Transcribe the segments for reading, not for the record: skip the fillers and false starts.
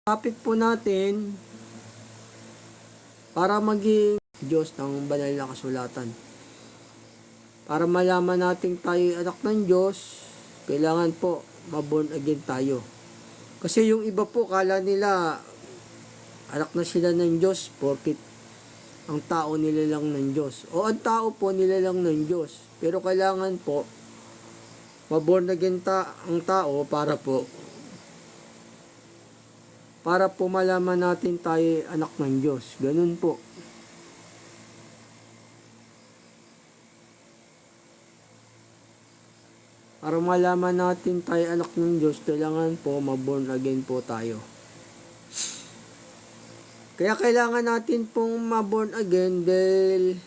Topic po natin para maging Diyos ng banal na kasulatan. Para malaman natin tayo anak ng Diyos, kailangan po maborn again tayo. Kasi yung iba po kala nila anak na sila ng Diyos porkit ang tao nila lang ng Diyos. O ang tao po nila lang ng Diyos. Pero kailangan po maborn again ang tao para po malaman natin tayo anak ng Diyos. Ganun po. Para malaman natin tayo anak ng Diyos, kailangan po maborn again po tayo. Kaya kailangan natin pong maborn again dahil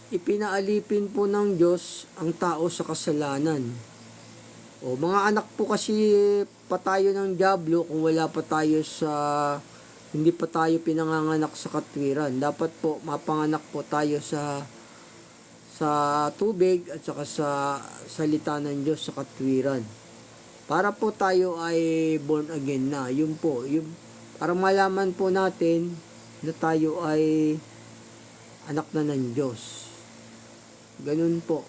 ipinaalipin po ng Diyos ang tao sa kasalanan. O mga anak po kasi pa tayo ng diablo kung wala pa tayo hindi pa tayo pinanganganak sa katwiran. Dapat po mapanganak po tayo sa tubig at saka sa salita ng Diyos sa katwiran. Para po tayo ay born again na. Yun po. Para malaman po natin na tayo ay anak na ng Diyos. Ganun po.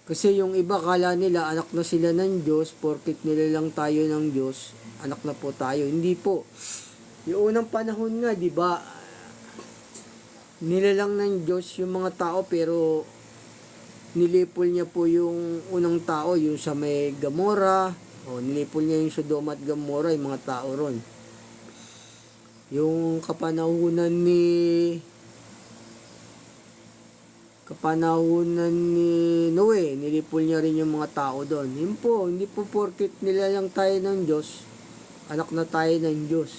Kasi yung iba kala nila anak na sila ng Diyos, porkit nila lang tayo ng Diyos, anak na po tayo. Hindi po. Yung unang panahon nga, di ba, nilalang ng Diyos yung mga tao, pero nilipol niya po yung unang tao, yung sa may Gomora, nilipol niya yung Sodoma at Gomora, yung mga tao ron. Yung kapanahunan ni Noe, nilipol niya rin yung mga tao doon. Yun po, hindi po porkit nilalang tayo ng Diyos, anak na tayo ng Diyos.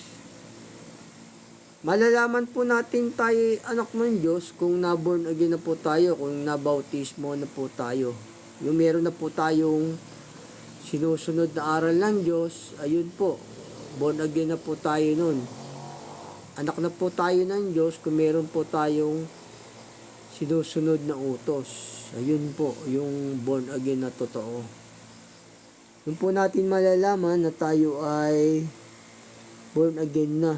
Malalaman po natin tayo anak ng Diyos kung naborn again na po tayo, kung nabautismo na po tayo. Yung meron na po tayong sinusunod na aral ng Diyos, ayun po, born again na po tayo nun. Anak na po tayo ng Diyos kung meron po tayong sinusunod na utos. Ayun po, yung born again na totoo. Yun po natin malalaman na tayo ay born again na.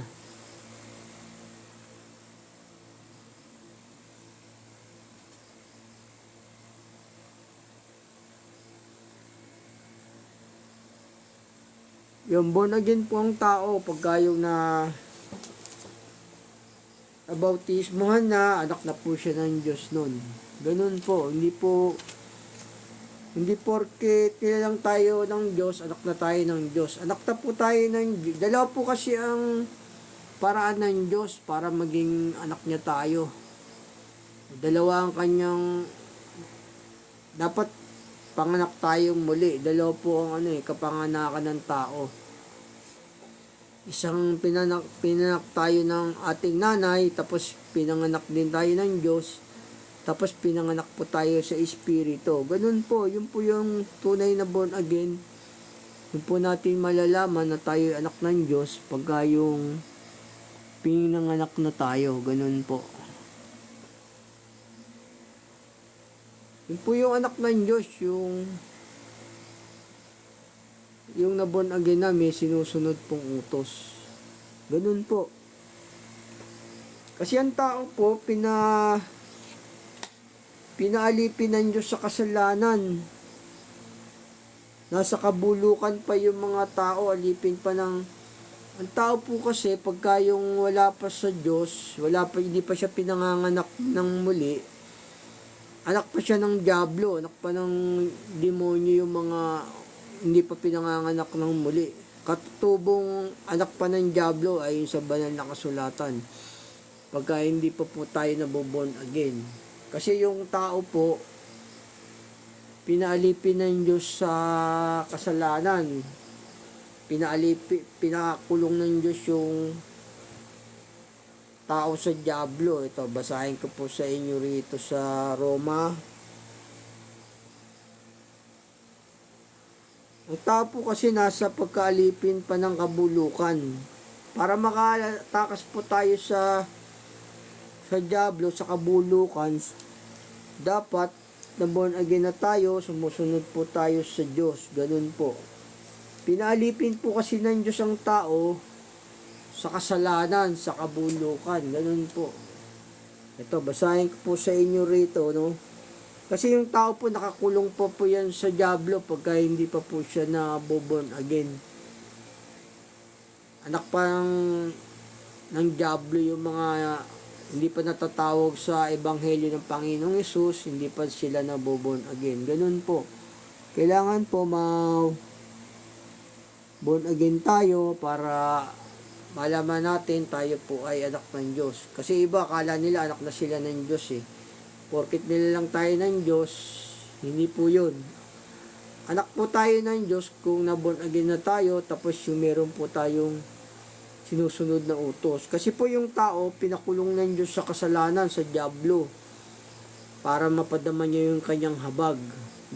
Yung born again po ang tao pagka yung bautismohan na, anak na po siya ng Diyos nun. Ganun po, hindi porke nilalang tayo ng Diyos, anak na tayo ng Diyos. Anak na po tayo ng Diyos. Dalawa po kasi ang paraan ng Diyos para maging anak niya tayo. Dalawa ang kanyang dapat panganak tayong muli. Dalawa po ang kapanganakan ng tao. Isang pinanak tayo ng ating nanay, tapos pinanganak din tayo ng Diyos, tapos pinanganak po tayo sa Espiritu. Ganun po, yun po yung tunay na born again. Yun po natin malalaman na tayo anak ng Diyos pagka yung pinanganak na tayo. Ganun po. Yun po yung anak ng Diyos, yung na-born again na may sinusunod pong utos. Ganun po. Kasi ang tao po, pinaalipin ng Diyos sa kasalanan. Nasa kabulukan pa yung mga tao, alipin pa ng... Ang tao po kasi, pagka yung wala pa sa Diyos, hindi pa siya pinanganganak ng muli, anak pa siya ng diablo, anak pa ng demonyo yung mga hindi pa pinanganganak ng muli. Katutubong anak pa ng diablo ay sa banal na kasulatan. Pagka hindi pa po tayo naboborn again. Kasi yung tao po, pinaalipin ng Diyos sa kasalanan. Pinakulong ng Diyos yung tao sa diablo. Ito, basahin ko po sa inyo rito sa Roma. Ang tao po kasi nasa pagkaalipin pa ng kabulukan. Para makatakas po tayo sa diablo, sa kabulukan, dapat na born again na tayo, sumusunod po tayo sa Diyos. Ganun po. Pinaalipin po kasi ng Diyos ang tao sa kasalanan, sa kabulukan. Ganun po. Ito, basahin ko po sa inyo rito, no? Kasi yung tao po, nakakulong po yan sa dyablo pagka hindi pa po siya na born again. Anak pa ng dyablo yung mga hindi pa natatawag sa ebanghelyo ng Panginoong Hesus, hindi pa sila na born again. Ganun po. Kailangan po born again tayo para malaman natin tayo po ay anak ng Diyos. Kasi iba, akala nila anak na sila ng Diyos eh. Porkit nila lang tayo ng Diyos, hindi po yun. Anak po tayo ng Diyos kung na-born again na tayo, tapos yung meron po tayong sinusunod na utos. Kasi po yung tao, pinakulong ng Diyos sa kasalanan, sa dyablo, para mapadama niya yung kanyang habag.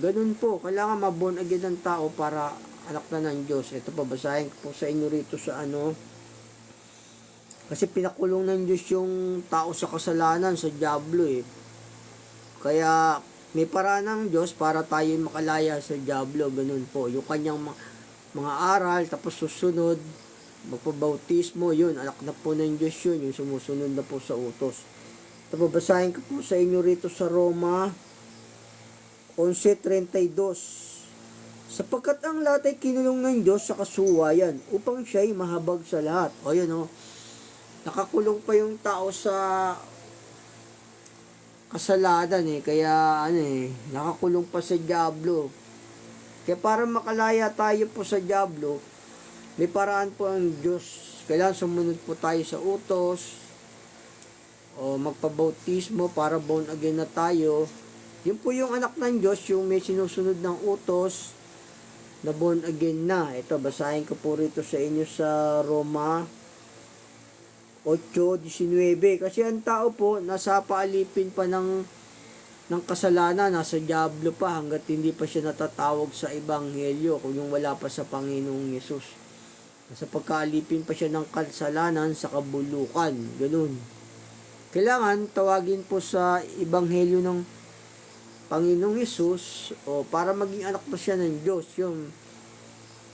Ganun po, kailangan ma-born again ng tao para anak na ng Diyos. Ito pa, basahin ko po sa inyo rito sa kasi pinakulong ng Diyos yung tao sa kasalanan, sa dyablo eh. Kaya may paraan ng Diyos para tayo makalaya sa dyablo, ganun po. Yung kanyang mga aral, tapos susunod, magpabautismo, yun, anak na po ng Diyos yun, yung sumusunod na po sa utos. Babasahin ko po sa inyo rito sa Roma 11:32. Sapagkat ang lahat ay kinulong ng Diyos sa kasuwayan, upang siya'y mahabag sa lahat. O yun o, nakakulong pa yung tao sa kasalanan eh, kaya nakakulong pa sa dyablo. Kaya para makalaya tayo po sa dyablo, may paraan po ang Diyos. Kailangan sumunod po tayo sa utos o magpabautismo para born again na tayo. Yun po yung anak ng Diyos, yung may sinusunod ng utos na born again na. Ito, basahin ko po rito sa inyo sa Roma 8:19. Kasi ang tao po, nasa paalipin pa ng kasalanan, nasa dyablo pa hanggat hindi pa siya natatawag sa ebanghelyo kung yung wala pa sa Panginoong Hesus. Nasa pagkaalipin pa siya ng kasalanan sa kabulukan. Ganun. Kailangan tawagin po sa ebanghelyo ng Panginoong Hesus o para maging anak na siya ng Diyos. Yung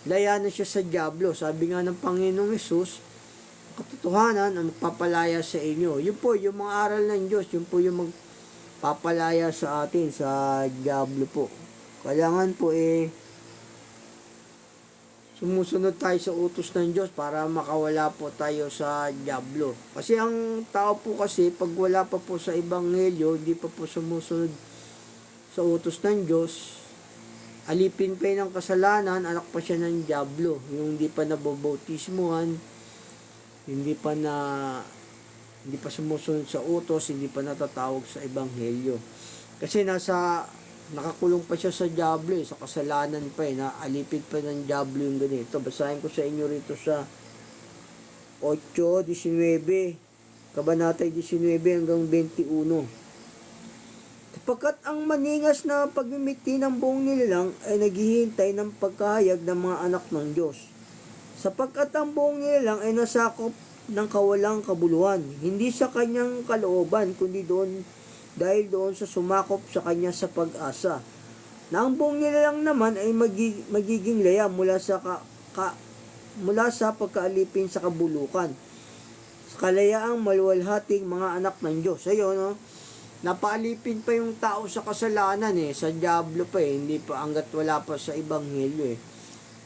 laya na siya sa dyablo. Sabi nga ng Panginoong Hesus, katotohanan ang magpapalaya sa inyo. Yun po, yung mga aral ng Diyos, yun po yung magpapalaya sa atin, sa dyablo po. Kailangan po sumusunod tayo sa utos ng Diyos para makawala po tayo sa dyablo. Kasi ang tao po kasi, pag wala pa po sa ebanghelyo, hindi pa po sumusunod sa utos ng Diyos, alipin pa ng kasalanan, anak pa siya ng dyablo. Yung hindi pa nabobautismuhan, hindi pa sumusunod sa utos, hindi pa natatawag sa ebanghelyo. Kasi nakakulong pa siya sa dyablo, sa kasalanan pa naalipid pa ng dyablo yung ganito. Basahin ko sa inyo rito sa 8:19, kabanatay 19 hanggang 21. Sapagkat ang maningas na pagmimiti ng buong nilalang ay naghihintay ng pagkahayag ng mga anak ng Diyos. Sapagkat ang buong nilalang ay nasakop ng kawalang kabuluhan, hindi sa kanyang kalooban, kundi dahil doon sa sumakop sa kanya sa pag-asa. Na ang buong nilalang naman ay magiging laya mula sa pagkaalipin sa kabulukan, sa kalayaang maluwalhating mga anak ng Diyos. Ayun, no? Napaalipin pa yung tao sa kasalanan sa dyablo pa hindi pa hanggat wala pa sa ebanghelyo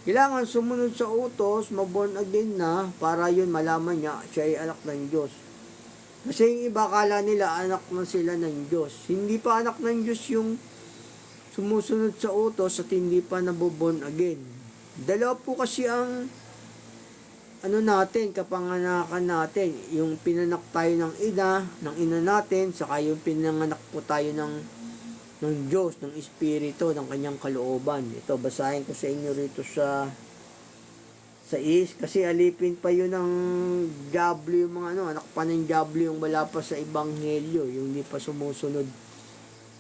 Kailangan sumunod sa utos, maborn again na, para yun malaman niya, siya ay anak ng Diyos. Kasi yung iba akala nila anak na sila ng Diyos. Hindi pa anak ng Diyos yung sumusunod sa utos at hindi pa naboborn again. Dalawa po kasi ang kapanganakan natin. Yung pinanak tayo ng ina natin, saka yung pinanganak po tayo ng Diyos, ng Espiritu, ng kanyang kalooban. Ito, basahin ko sa inyo rito sa kasi alipin pa yun ng dyablo yung mga anak pa ng dyablo yung wala pa sa ebanghelyo, yung hindi pa sumusunod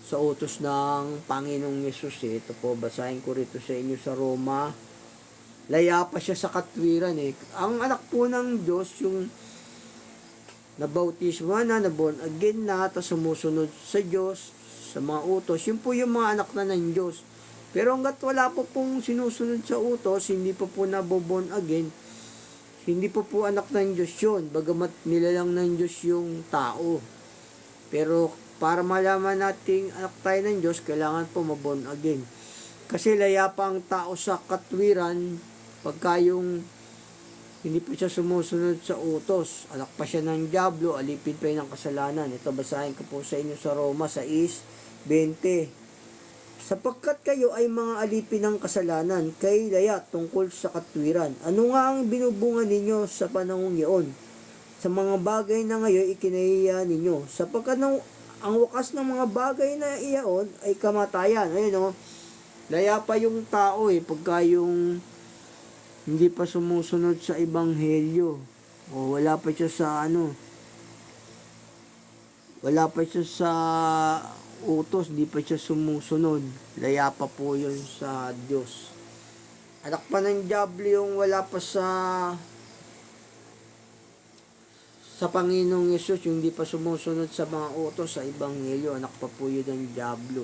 sa utos ng Panginoong Hesus. Ito po, basahin ko rito sa inyo sa Roma. Laya pa siya sa katwiran Ang anak po ng Diyos, yung nabautismo na, naborn again na, at sumusunod sa Diyos, sa mga utos, yun po yung mga anak na ng Diyos. Pero hanggat wala po pong sinusunod sa utos, hindi po naboborn again, hindi po anak ng Diyos yun, bagamat nilalang ng Diyos yung tao. Pero para malaman nating anak tayo ng Diyos, kailangan po maborn again. Kasi laya pa ang tao sa katwiran pagka yung hindi pa siya sumusunod sa utos. Anak pa siya ng diablo, alipin pa ng kasalanan. Ito basahin ko po sa inyo sa Roma 6:20. Sapagkat kayo ay mga alipin ng kasalanan, kay laya tungkol sa katwiran. Ano nga ang binubunga ninyo sa panahong iyon? Sa mga bagay na ngayon ikinahiya ninyo. Sapagkat ang wakas ng mga bagay na iyon ay kamatayan. Ayun o, laya pa yung tao pagka yung hindi pa sumusunod sa ebanghelyo o wala pa siya sa wala pa siya sa utos, hindi pa siya sumusunod, laya pa po yun sa Diyos. Anak pa ng diablo yung wala pa sa Panginoong Yesus, yung hindi pa sumusunod sa mga utos sa ebanghelyo, anak pa po yun ng diablo.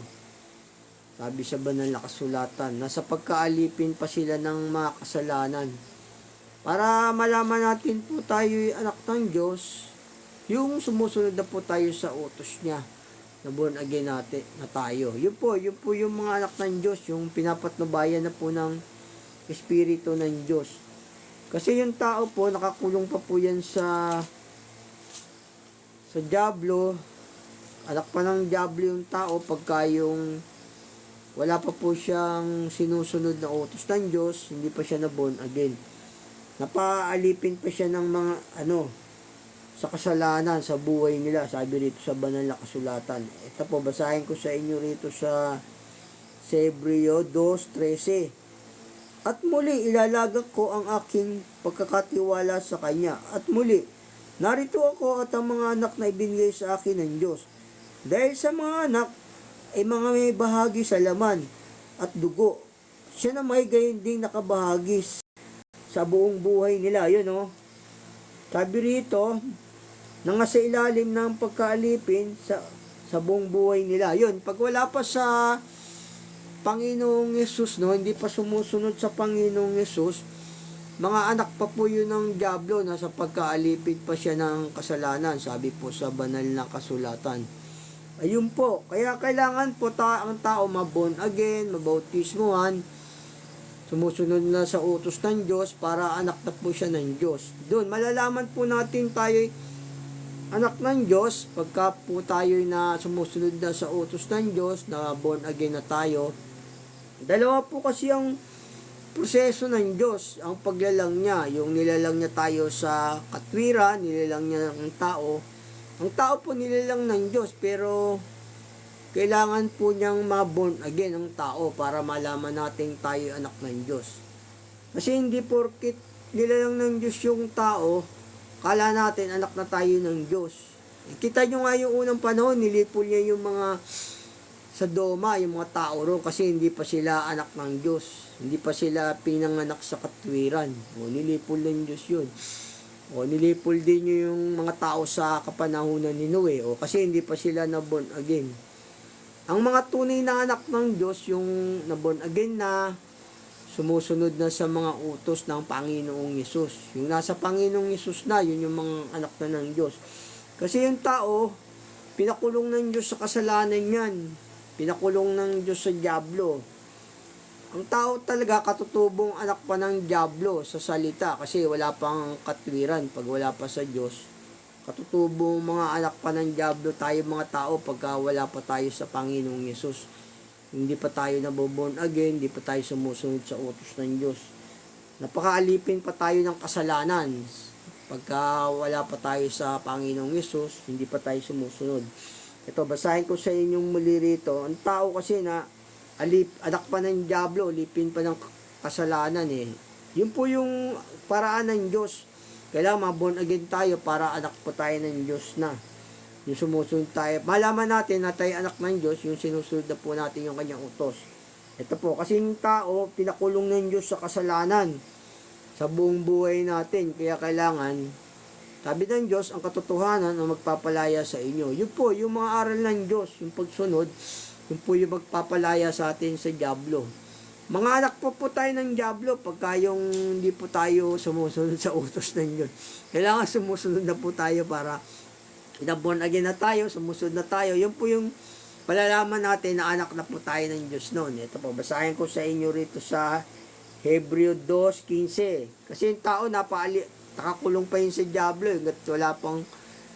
Sabi sa banal na kasulatan, nasa pagkaalipin pa sila ng mga kasalanan. Para malaman natin po tayo'y anak ng Diyos, yung sumusunod na po tayo sa utos niya, na born again natin na tayo. Yun po yung mga anak ng Diyos, yung pinapatnubayan na po ng Espiritu ng Diyos. Kasi yung tao po, nakakulong pa po yan sa diablo. Anak pa ng diablo yung tao pagka yung wala pa po siyang sinusunod na utos ng Diyos, hindi pa siya na born again. Napaalipin pa siya ng mga sa kasalanan sa buhay nila, sabi rito sa banal na kasulatan. Ito po, basahin ko sa inyo rito sa Hebreo 2:13. At muli ilalagak ko ang aking pagkakatiwala sa Kanya. At muli, narito ako at ang mga anak na ibinigay sa akin ng Diyos. Dahil sa mga anak ay mga may bahagi sa laman at dugo. Siya na may gayon ding nakabahagi sa buong buhay nila. Yun sabi rito, na nga sa ilalim ng pagkaalipin sa buong buhay nila. Yun, pag wala pa sa Panginoong Yesus, hindi pa sumusunod sa Panginoong Yesus, mga anak pa po yun ng diablo, nasa pagkaalipin pa siya ng kasalanan, sabi po sa banal na kasulatan. Ayun po, kaya kailangan po ang tao maborn again, mabautismuhan, sumusunod na sa utos ng Diyos para anak na po siya ng Diyos. Doon, malalaman po natin tayo anak ng Diyos pagka po tayo na sumusunod na sa utos ng Diyos, na born again na tayo. Dalawa po kasi ang proseso ng Diyos, ang paglalang niya, yung nilalang niya tayo sa katwiran, nilalang niya ng tao. Ang tao po nilalang ng Diyos, pero kailangan po niyang ma-born again ang tao para malaman natin tayo anak ng Diyos. Kasi hindi porkit nilalang ng Diyos yung tao, kala natin anak na tayo ng Diyos. Kita nyo nga yung unang panahon, nilipol niya yung mga Sodoma, yung mga tao ro, kasi hindi pa sila anak ng Diyos. Hindi pa sila pinanganak sa katwiran. O, nilipol ng Diyos yun. O, nilipol din nyo yung mga tao sa kapanahunan ni Noe. O, kasi hindi pa sila na born again. Ang mga tunay na anak ng Diyos, yung na born again na, sumusunod na sa mga utos ng Panginoong Yesus. Yung nasa Panginoong Yesus na, yun yung mga anak na ng Diyos. Kasi yung tao, pinakulong ng Diyos sa kasalanan yan. Pinakulong ng Diyos sa diablo. Ang tao talaga katutubong anak pa ng diablo sa salita kasi wala pang katwiran pag wala pa sa Diyos. Katutubong mga anak pa ng diablo tayo mga tao pagka wala pa tayo sa Panginoong Yesus. Hindi pa tayo naboborn again, hindi pa tayo sumusunod sa utos ng Diyos. Napakaalipin pa tayo ng kasalanan. Pagka wala pa tayo sa Panginoong Yesus, hindi pa tayo sumusunod. Ito, basahin ko sa inyong muli rito. Ang tao kasi na anak pa ng diablo, alipin pa ng kasalanan Yun po yung paraan ng Diyos. Kailangan ma-born again tayo para anak po tayo ng Diyos na. Yung sumusunod tayo. Malaman natin na tayo anak ng Diyos, yung sinusunod na po natin yung kanyang utos. Ito po, kasi yung tao, pinakulong ng Diyos sa kasalanan sa buong buhay natin. Kaya kailangan, sabi ng Diyos, ang katotohanan ang magpapalaya sa inyo. Yun po, yung mga aral ng Diyos, yung pagsunod, Yun po yung magpapalaya sa atin sa dyablo. Mga anak po tayo ng dyablo pagka yung hindi po tayo sumusunod sa utos ng Diyos. Kailangan sumusunod na po tayo para born again na tayo, sumusunod na tayo. Yun po yung palalaman natin na anak na po tayo ng Diyos noon. Ito po, basahin ko sa inyo rito sa Hebreo 2:15. Kasi yung tao nakakulong pa yun sa dyablo. Wala pang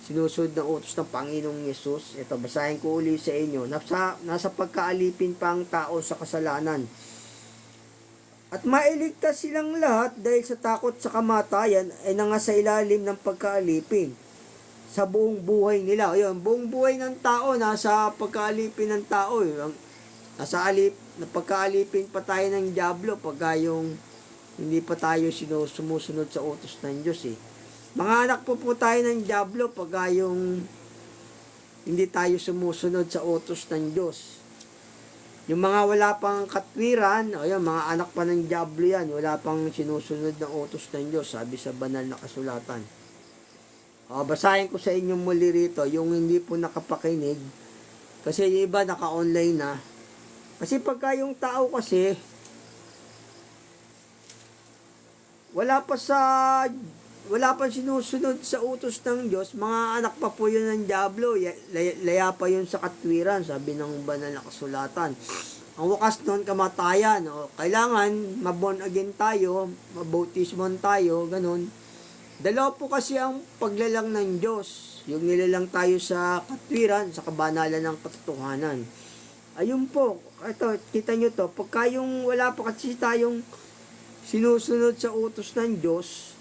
sinusunod ng utos ng Panginoong Yesus. Ito, basahin ko uli sa inyo. Nasa pagkaalipin pa ang tao sa kasalanan. At mailigtas silang lahat dahil sa takot sa kamatayan ay nangasa ilalim ng pagkaalipin sa buong buhay nila. Ayun, buong buhay ng tao nasa pagkaalipin ng tao. Pagkaalipin pa tayo ng dyablo pagka yung hindi pa tayo sumusunod sa utos ng Diyos eh. Mga anak po tayo ng dyablo pagka yung hindi tayo sumusunod sa utos ng Diyos. Yung mga wala pang katwiran, o yung mga anak pa ng dyablo yan, wala pang sinusunod ng utos ng Diyos, sabi sa banal na kasulatan. Basahin ko sa inyo muli rito, yung hindi po nakapakinig, kasi yung iba naka-online na. Kasi pagka yung tao kasi, wala pa sinusunod sa utos ng Diyos, mga anak pa po yun ng dyablo, laya pa yun sa katwiran, sabi ng banal na kasulatan. Ang wakas nun, kamatayan. Kailangan, maborn again tayo, mabautismon tayo, ganun. Dalawa po kasi ang paglalang ng Diyos, yung nilalang tayo sa katwiran, sa kabanalan ng katotohanan. Ayun po, ito, kita nyo to, pagka yung wala pa kasi tayong sinusunod sa utos ng Diyos,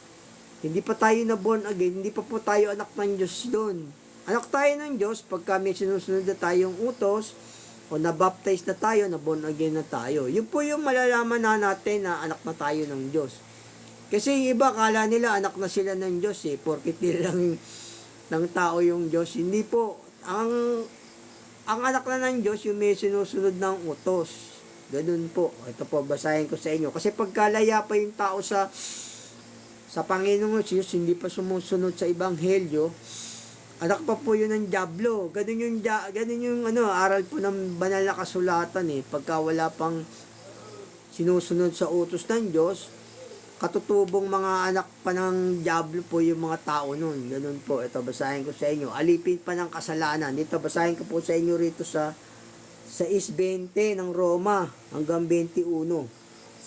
hindi pa tayo na born again, hindi pa po tayo anak ng Diyos doon. Anak tayo ng Diyos pagka may sinusunod na tayong utos o na-baptize na tayo, na born again na tayo. Yun po yung malalaman na natin na anak na tayo ng Diyos. Kasi yung iba, kala nila anak na sila ng Diyos eh, porkit nilang ng tao yung Diyos. Hindi po. Ang anak na ng Diyos, yung may sinusunod ng utos. Ganun po. Ito po, basahin ko sa inyo. Kasi pagkalaya pa yung tao sa Panginoong Jesus, hindi pa sumusunod sa Ebanghelyo, anak pa po yun ng dyablo. Ganun yung aral po ng banal na kasulatan eh. Pagka wala pang sinusunod sa utos ng Diyos, katutubong mga anak pa ng dyablo po yung mga tao nun. Ganun po. Ito, basahin ko sa inyo. Alipin pa ng kasalanan. Dito, basahin ko po sa inyo rito sa 6:20 ng Roma hanggang 21.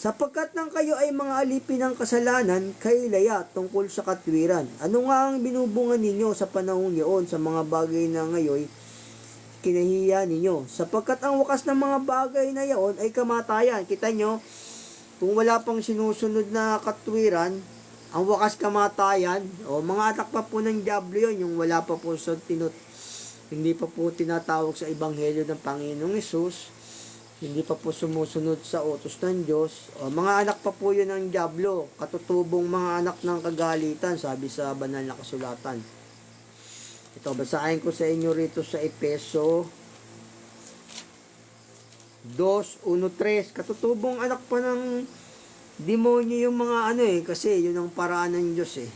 Sapagkat nang kayo ay mga alipin ng kasalanan, kayo laya tungkol sa katwiran. Ano nga ang binubungan ninyo sa panahon niyon sa mga bagay na ngayon kinahiya ninyo? Sapagkat ang wakas ng mga bagay na iyon ay kamatayan. Kita nyo, kung wala pang sinusunod na katwiran, ang wakas kamatayan, mga atak pa po ng dyablo yun, yung wala pa po sa hindi pa po tinatawag sa Ebanghelyo ng Panginoong Hesus, hindi pa po sumusunod sa utos ng Diyos, mga anak pa po yun ng dyablo, katutubong mga anak ng kagalitan, sabi sa banal na kasulatan. Ito, basahin ko sa inyo rito sa Efeso 2:1-3. Katutubong anak pa ng demonyo yung mga kasi yun ang paraan ng Diyos eh.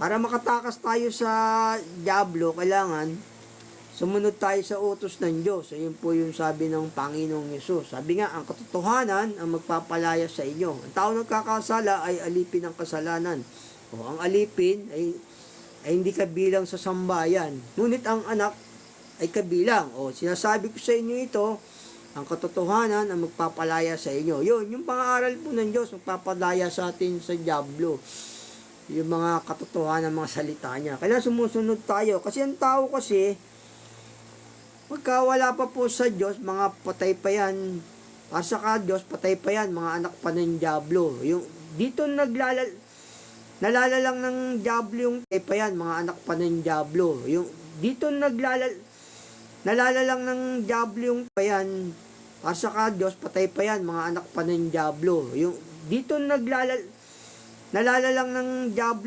Para makatakas tayo sa dyablo, kailangan sumunod tayo sa utos ng Diyos. Ayun po yung sabi ng Panginoong Yesus. Sabi nga, ang katotohanan ang magpapalaya sa inyo. Ang tao nagkakasala ay alipin ng kasalanan. Ang alipin ay hindi kabilang sa sambayan. Ngunit ang anak ay kabilang. Sinasabi ko sa inyo ito, ang katotohanan ang magpapalaya sa inyo. Yun, yung pang-aaral po ng Diyos, magpapalaya sa atin sa dyablo. Yung mga katotohanan, mga salita niya. Kailangan sumusunod tayo. Kasi ang tao kasi, pagka wala pa po sa Diyos, mga patay pa yan. Asa ka Diyos, patay pa yan, mga anak pa ng dyablo. Yung, dito nalalalang ng dyablo yung patay pa yan, mga anak pa ng dyablo. Yung, dito nalalalang ng dyablo yung pa yan. Asa ka Diyos, patay pa yan, mga anak pa ng dyablo. Yung, dito nalalalang ng dyablo